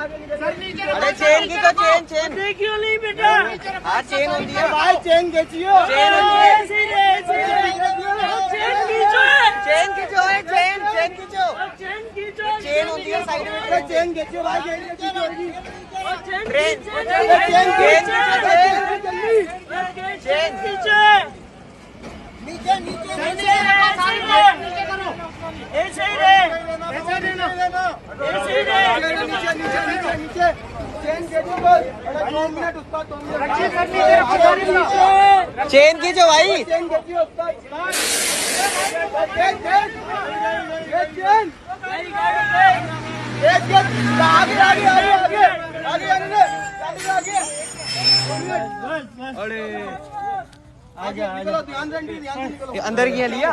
अरे चेन की तो चेन क्यों नहीं बेटा? हाँ चेन होती है भाई चेन खींचियो, चेन होती है चेन खींचो, चेन खींचो है चेन खींचो चेन खींचो, चेन होती है साइड में चेन खींचियो भाई, चेन खींचो ट्रेन चेन खींचो। नीचे नीचे ऐसे ही रे, ऐसे देना, ऐसे ही रे। नीचे नीचे नीचे नीचे चेन खींचो बस। 2 मिनट उसका 2 मिनट चेन खींचो भाई चेन खींचियो उसका चेन चेन चेन आगे आगे आगे आगे आगे आगे आगे अरे आगे निकलो, ध्यान से निकलो। अंदर किया लिया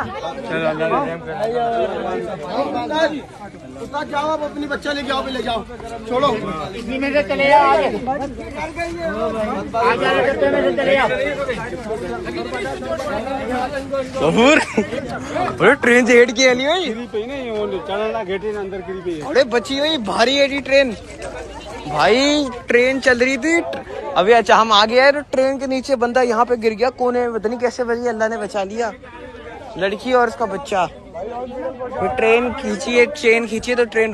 उस्ताद जाओ, आप अपनी बच्चा ले जाओ, ले जाओ, छोड़ो इसी में से चले जाओ आगे, आगे वाले डब्बे में से चले जाओ। अरे ट्रेन से हेड किया नहीं भाई, अंदर अरे बची हुई भारी है जी ट्रेन भाई। ट्रेन चल रही थी अभी, अच्छा हम आ गए तो ट्रेन के नीचे बंदा यहाँ पे गिर गया कोने में, पता नहीं कैसे बची, अल्लाह ने बचा लिया, लड़की और उसका बच्चा। फिर ट्रेन खींची है, चेन खींची तो ट्रेन